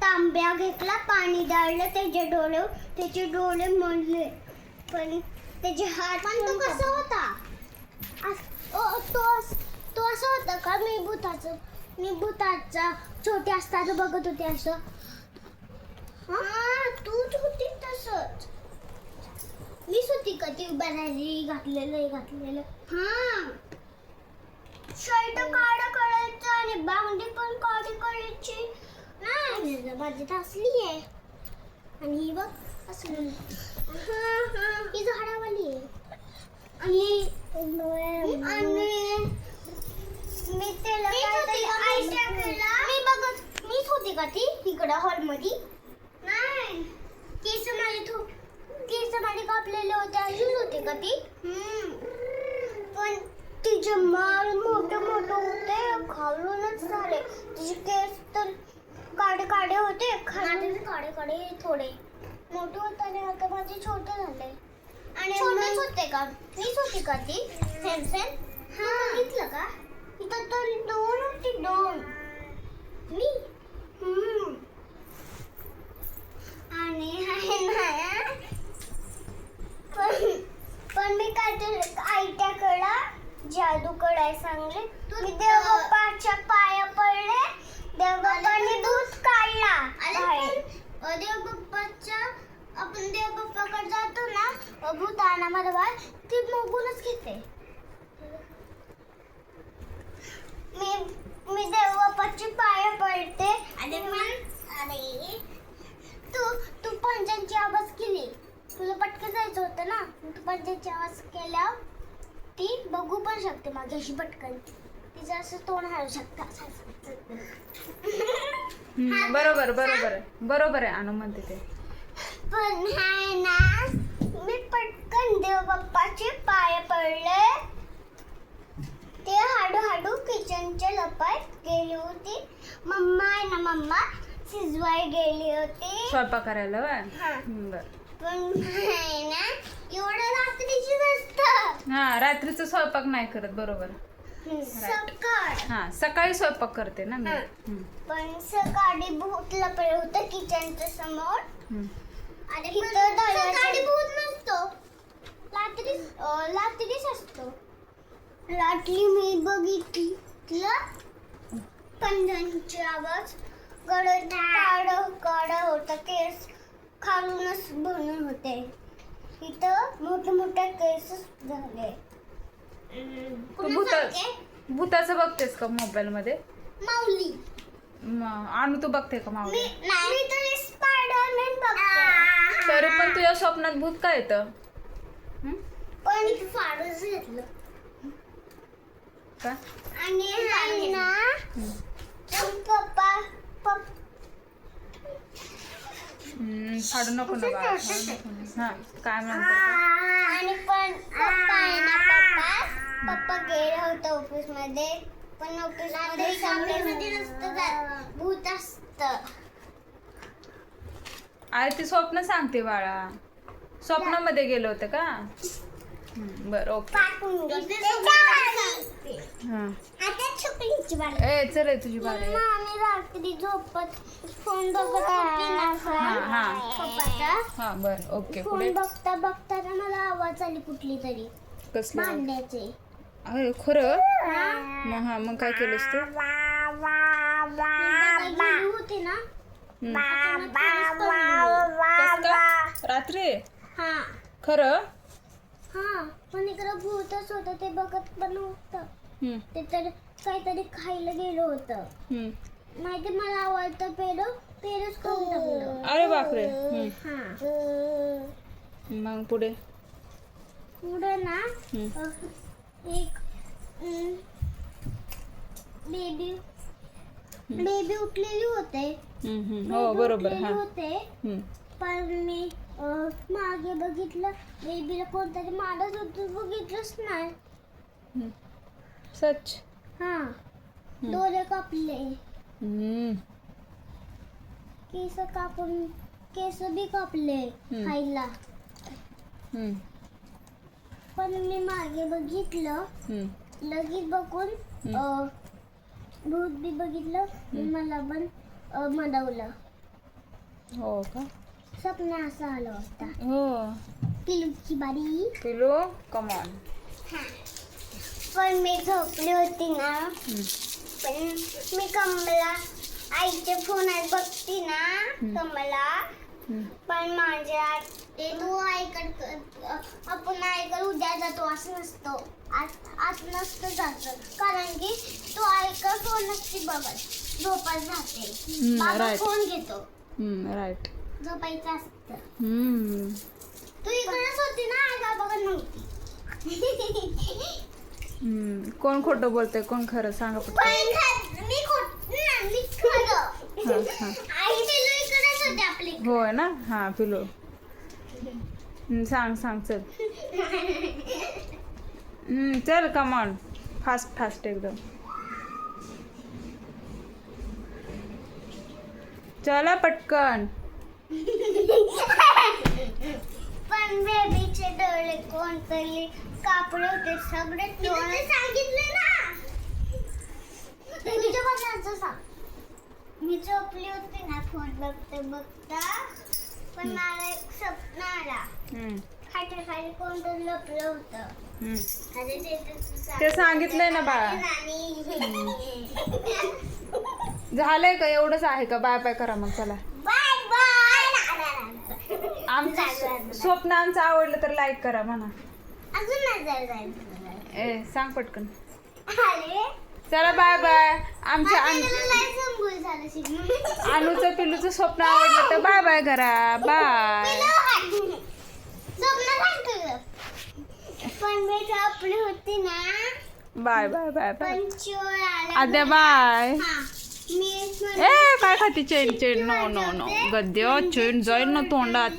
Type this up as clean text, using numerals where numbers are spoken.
तांब्या घेतला, पाणी डाळलं त्याचे डोळे मोडले. पण त्याचे हात पण तो कसा होता? तो असं होता का? मी भूताचा छोटे असताना बघत होते असं. हा तूच होती तसंच. मीच होती का ती बनायली घातलेलं. हा शर्ट काळं कळायचं आणि बांगडी पण काळी कळायची. नाही माझी तर असली आहे. आणि ही बघ असली. ही झाडावाली आहे. आणि मी त्याला मीच होती का ती इकडं हॉलमध्ये? नाही केस माझे कापलेले होते अशीच होती का ती? पण तिचे माल मोठे होते, खालूनच झाले. तिचे केस तर काडे होते, खालून काडे थोडे मोठे होते आणि आता माझे छोटे झाले. आणि छोटेच होते का? मीच होती का ती? सेम बघितलं का? इथं तर दोन होती. मी आणि पण मी काहीतरी आयत्याकडं जादू करायला सांगले. मी देवबाप्पाच्या पाया पडले. देवबाप्पाने दूध काढला. आपण देवबाप्पाकडे जातो ना, भूत आणा मला ती बघूनच घेते. मी देवबाप्पाची पाया पडते आणि अरे तू पंजांची आवाज केली. तुला पटकन जायचं होतं ना, तू पंजांची आवाज केल्यावर ती बघू पण शकते माझ्याशी पटकन. तिचं असं तोंड हलू शकतं. बरोबर आहे अनु म्हणते ते. पण हाय ना, मी पटकन देवबाप्पाचे पाय पडले. ते हळूहळू किचनच्या लपात गेली होती. मम्मा शिजवाय गेली होती. स्वयंपाक करायला पण हाय ना, एवढं रात्रीची नसतं. रात्रीचं स्वयंपाक नाही करत. बरोबर. सकाळी स्वयंपाक करते ना मी. पण सकाळी भूत लपलं होतं किचनच्या समोर. आणि सकाळी भूत नसतो, रात्रीच असतो. रात्री मी बघितलं पंजांची आवाज. गडद काळं होतं, केस खालूनच भरून होते. इथं मोठे केस झाले. भूताचं बघतेस का मोबाईल मध्ये? माऊली अनु तू बघते का माऊली? मी तरी स्पायडरमॅन बघते. तरी पण तुझ्या स्वप्नात भूत काय येतं? पण फारच घेतलं का? आणि ना पप्पा फाडू नको ना बाळा. काय म्हणते? आणि पण पप्पा गेले होते ऑफिस मध्ये. पण ऑफिस मध्ये नसतं, भूत असतं. ती स्वप्न सांगते बाळा. स्वप्नामध्ये गेलं होतं का? बरं ओके. चल तुझी बारी. आम्ही रात्री झोपत फोन बघत होती ना पप्पाचा. बरं ओके. फोन बघता मला आवाज आली कुठली तरी कसली? भांड्याचे. अरे खरं? मग काय केलंस तू? होती ना रात्री? खरं. पण इकडं भूतच होतं, ते बघत पण होतं. ते तर काहीतरी खायला गेलं होतं. माहिती मला आवडतं पेरूच खाऊन टाकलं. अरे बापरे. मग पुढे ना एक बेबी उठलेली होते. हो बरोबर. होते. पण मी मागे बघितलं, बेबीला कोणतरी मारत होतं, बघितलंच नाही. सच? डोळे कापले, केस बी कापले खायला. पण मी मागे बघितलं, लगेच बघून भूत बी बघितलं. मला पण मनवलं. हो का? स्वप्न असं आलं होता. हो. पिलूची बारी. पिलू कम ऑन. पण मी झोपली होती ना, पण मी कमला आईच्या फोनात बघती ना, कमला पण माझ्या ते तू ऐकत आपण ऐकत उद्या जातो असं नसतं. आज नसतं जात, कारण की तू ऐकत फोन नसती बघत, झोपत जाते. बाबा right. फोन घेतो. राईट. झोपायचं असतं. तू कोण इकडेच होती ना, ऐका बघत नव्हती. खोटं बोलतंय कोण खरं सांगा पटकन. मी खरं. आई पिलू इकडेच होते आपली. होय ना. हा पिलू. सांग चल. चल कम ऑन. फास्ट एकदम. चला पटकन. पण बेबीचे डोळे कोणतरी कापले होते सगळे. सांगितले ना तुझ्या बघायचं सांग. मी झोपली होती ना फोन बघता, पण मला एक स्वप्न आला. खाली कोणतरी लपलं होतं. ते सांगितलंय ना बाळा. झालंय का? एवढंच आहे का? बाय बाय करा मग चला. Bye bye. आमचं स्वप्न आमचं आवडलं तर लाईक करा म्हणा. अजून नाही जायचं. ए सांग पटकन. अरे चला बाय बाय. आमच्या अनुचं पिलूचं स्वप्न आवडलं तर बाय बाय करा. बाय. पण मी झोपली होती ना. Bye bye bye bye. Adya bye. ए काय खाती? चेन नो नो नो गद्य चेन जाईल ना तोंडात.